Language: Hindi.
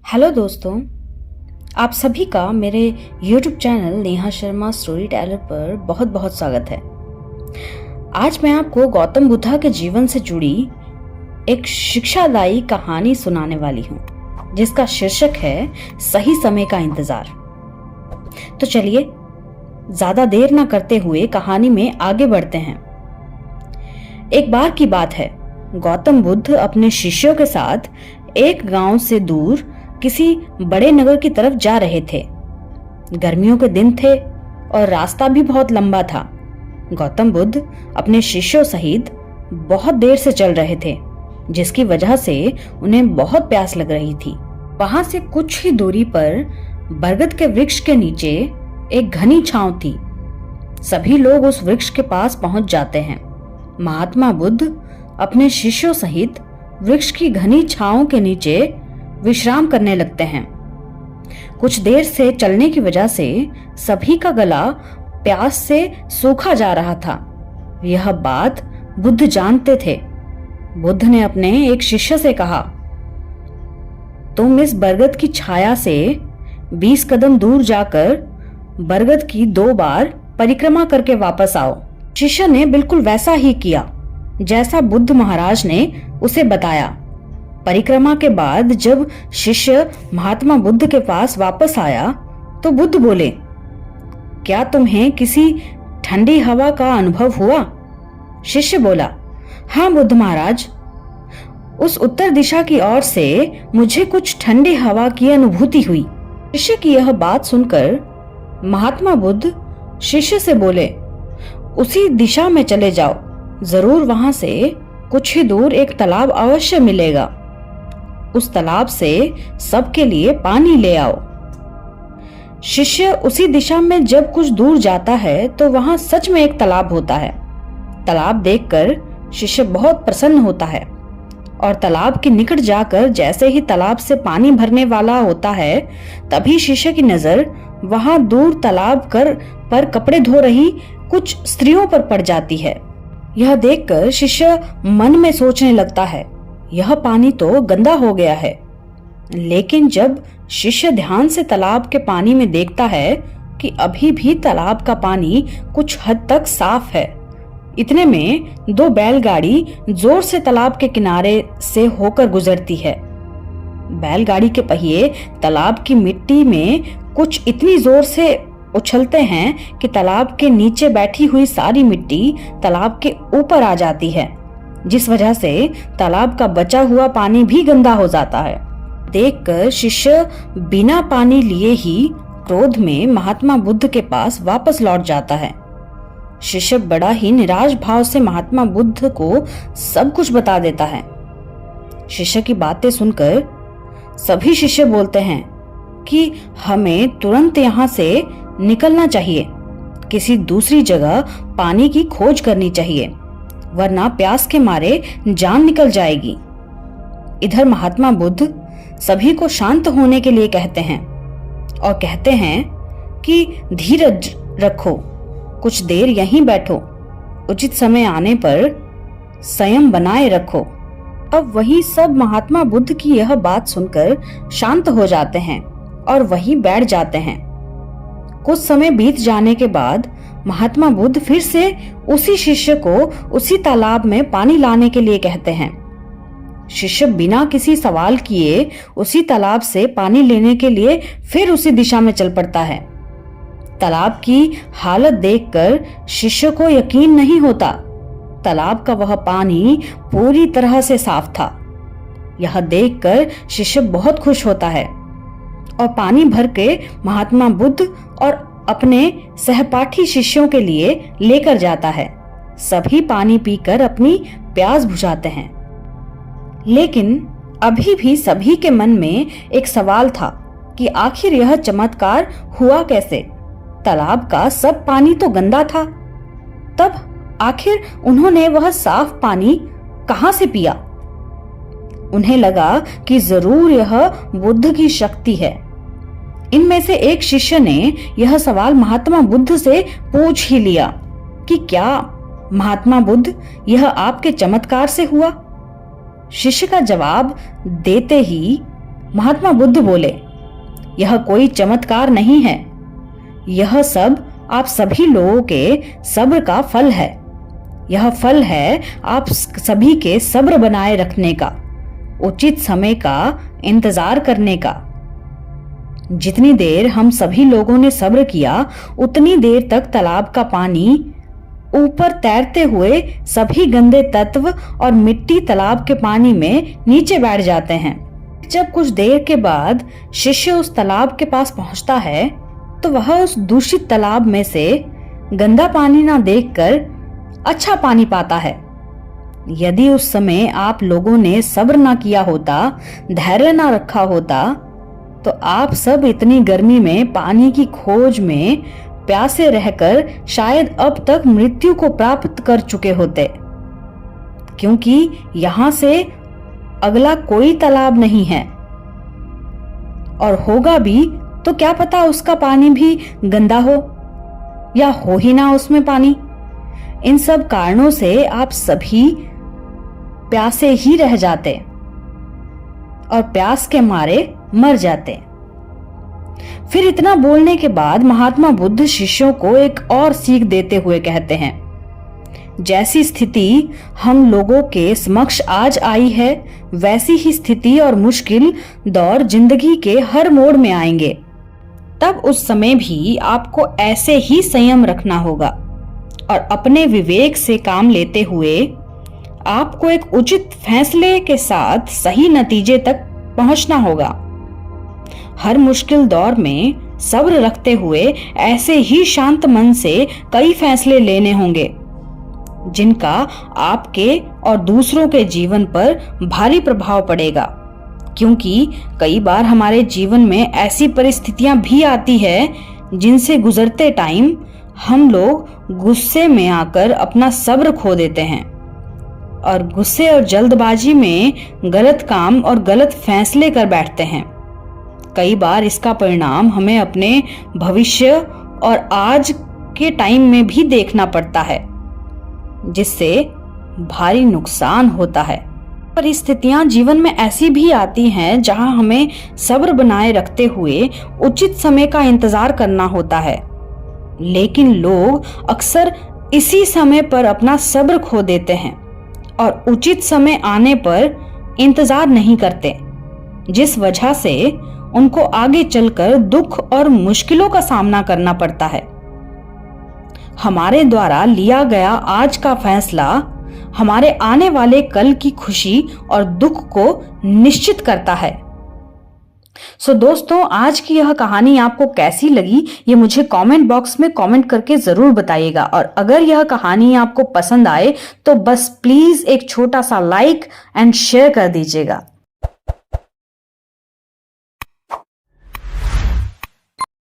हेलो दोस्तों, आप सभी का मेरे YouTube channel Neha Sharma story teller पर बहुत बहुत स्वागत है। आज मैं आपको गौतम बुद्धा के जीवन से जुड़ी एक शिक्षादायी कहानी सुनाने वाली हूँ, जिसका शीर्षक है सही समय का इंतजार। तो चलिए ज्यादा देर ना करते हुए कहानी में आगे बढ़ते हैं। एक बार की बात है, गौतम बुद्ध अपने शिष्यों के साथ एक गांव से दूर किसी बड़े नगर की तरफ जा रहे थे। गर्मियों के दिन थे और रास्ता भी बहुत लंबा था। गौतम बुद्ध अपने शिष्यों सहित बहुत देर से चल रहे थे, जिसकी वजह से उन्हें बहुत प्यास लग रही थी। वहां से कुछ ही दूरी पर बरगद के वृक्ष के नीचे एक घनी छांव थी। सभी लोग उस वृक्ष के पास पहुंच जाते हैं। महात्मा बुद्ध अपने शिष्यों सहित वृक्ष की घनी छांव के नीचे विश्राम करने लगते हैं। कुछ देर से चलने की वजह से सभी का गला प्यास से सूखा जा रहा था। यह बात बुद्ध जानते थे। बुद्ध ने अपने एक शिष्य से कहा, तुम इस बरगद की छाया से 20 कदम दूर जाकर बरगद की 2 बार परिक्रमा करके वापस आओ। शिष्य ने बिल्कुल वैसा ही किया जैसा बुद्ध महाराज ने उसे बताया। परिक्रमा के बाद जब शिष्य महात्मा बुद्ध के पास वापस आया तो बुद्ध बोले, क्या तुम्हें किसी ठंडी हवा का अनुभव हुआ? शिष्य बोला, हाँ बुद्ध महाराज, उस उत्तर दिशा की ओर से मुझे कुछ ठंडी हवा की अनुभूति हुई। शिष्य की यह बात सुनकर महात्मा बुद्ध शिष्य से बोले, उसी दिशा में चले जाओ, जरूर वहां से कुछ ही दूर एक तालाब अवश्य मिलेगा। उस तालाब से सबके लिए पानी ले आओ। शिष्य उसी दिशा में जब कुछ दूर जाता है तो वहां सच में एक तालाब होता है। तालाब देखकर शिष्य बहुत प्रसन्न होता है और तालाब के निकट जाकर जैसे ही तालाब से पानी भरने वाला होता है, तभी शिष्य की नजर वहां दूर तालाब पर कपड़े धो रही कुछ स्त्रियों पर पड़ जाती है। यह देखकर शिष्य मन में सोचने लगता है, यह पानी तो गंदा हो गया है। लेकिन जब शिष्य ध्यान से तालाब के पानी में देखता है कि अभी भी तालाब का पानी कुछ हद तक साफ है, इतने में 2 बैलगाड़ी जोर से तालाब के किनारे से होकर गुजरती है। बैलगाड़ी के पहिए तालाब की मिट्टी में कुछ इतनी जोर से उछलते हैं कि तालाब के नीचे बैठी हुई सारी मिट्टी तालाब के ऊपर आ जाती है, जिस वजह से तालाब का बचा हुआ पानी भी गंदा हो जाता है। देखकर शिष्य बिना पानी लिए ही क्रोध में महात्मा बुद्ध के पास वापस लौट जाता है। शिष्य बड़ा ही निराश भाव से महात्मा बुद्ध को सब कुछ बता देता है। शिष्य की बातें सुनकर सभी शिष्य बोलते हैं कि हमें तुरंत यहाँ से निकलना चाहिए, किसी दूसरी जगह पानी की खोज करनी चाहिए, वरना प्यास के मारे जान निकल जाएगी। इधर महात्मा बुद्ध सभी को शांत होने के लिए कहते हैं और कहते हैं कि धीरज रखो, कुछ देर यहीं बैठो, उचित समय आने पर संयम बनाए रखो। अब वही सब महात्मा बुद्ध की यह बात सुनकर शांत हो जाते हैं और वहीं बैठ जाते हैं। कुछ समय बीत जाने के बाद महात्मा बुद्ध फिर से उसी शिष्य को उसी तालाब में पानी लाने के लिए कहते हैं। शिष्य बिना किसी सवाल किए उसी तालाब से पानी लेने के लिए फिर उसी दिशा में चल पड़ता है। तालाब की हालत देखकर शिष्य को यकीन नहीं होता। तालाब का वह पानी पूरी तरह से साफ था। यह देखकर शिष्य बहुत खुश होता है और पानी भर के महात्मा बुद्ध और अपने सहपाठी शिष्यों के लिए लेकर जाता है। सभी पानी पीकर अपनी प्यास बुझाते हैं। लेकिन अभी भी सभी के मन में एक सवाल था कि आखिर यह चमत्कार हुआ कैसे? तालाब का सब पानी तो गंदा था, तब आखिर उन्होंने वह साफ पानी कहां से पिया? उन्हें लगा कि जरूर यह बुद्ध की शक्ति है। इनमें से एक शिष्य ने यह सवाल महात्मा बुद्ध से पूछ ही लिया कि क्या महात्मा बुद्ध यह आपके चमत्कार से हुआ? शिष्य का जवाब देते ही महात्मा बुद्ध बोले, यह कोई चमत्कार नहीं है, यह सब आप सभी लोगों के सब्र का फल है। यह फल है आप सभी के सब्र बनाए रखने का, उचित समय का इंतजार करने का। जितनी देर हम सभी लोगों ने सब्र किया, उतनी देर तक तालाब का पानी ऊपर तैरते हुए सभी गंदे तत्व और मिट्टी तालाब के पानी में नीचे बैठ जाते हैं। जब कुछ देर के बाद शिष्य उस तालाब के पास पहुंचता है तो वह उस दूषित तालाब में से गंदा पानी ना देखकर अच्छा पानी पाता है। यदि उस समय आप लोगों ने सब्र ना किया होता, धैर्य ना रखा होता, तो आप सब इतनी गर्मी में पानी की खोज में प्यासे रहकर शायद अब तक मृत्यु को प्राप्त कर चुके होते, क्योंकि यहां से अगला कोई तालाब नहीं है, और होगा भी तो क्या पता उसका पानी भी गंदा हो या हो ही ना उसमें पानी। इन सब कारणों से आप सभी प्यासे ही रह जाते और प्यास के मारे मर जाते। फिर इतना बोलने के बाद महात्मा बुद्ध शिष्यों को एक और सीख देते हुए कहते हैं, जैसी स्थिति हम लोगों के समक्ष आज आई है, वैसी ही स्थिति और मुश्किल दौर जिंदगी के हर मोड़ में आएंगे। तब उस समय भी आपको ऐसे ही संयम रखना होगा और अपने विवेक से काम लेते हुए आपको एक उचित फैसले के साथ सही नतीजे तक पहुंचना होगा। हर मुश्किल दौर में सब्र रखते हुए ऐसे ही शांत मन से कई फैसले लेने होंगे, जिनका आपके और दूसरों के जीवन पर भारी प्रभाव पड़ेगा। क्योंकि कई बार हमारे जीवन में ऐसी परिस्थितियां भी आती है जिनसे गुजरते टाइम हम लोग गुस्से में आकर अपना सब्र खो देते हैं और गुस्से और जल्दबाजी में गलत काम और गलत फैसले कर बैठते हैं। कई बार इसका परिणाम हमें अपने भविष्य और आज के टाइम में भी देखना पड़ता है, जिससे भारी नुकसान होता है। परिस्थितियां जीवन में ऐसी भी आती हैं जहां हमें सब्र बनाए रखते हुए उचित समय का इंतजार करना होता है, लेकिन लोग अक्सर इसी समय पर अपना सब्र खो देते हैं और उचित समय आने पर इंतजार नहीं करते, जिस वजह से उनको आगे चलकर दुख और मुश्किलों का सामना करना पड़ता है। हमारे द्वारा लिया गया आज का फैसला हमारे आने वाले कल की खुशी और दुख को निश्चित करता है। दोस्तों, आज की यह कहानी आपको कैसी लगी ये मुझे कमेंट बॉक्स में कमेंट करके जरूर बताइएगा। और अगर यह कहानी आपको पसंद आए तो बस प्लीज एक छोटा सा लाइक एंड शेयर कर दीजिएगा।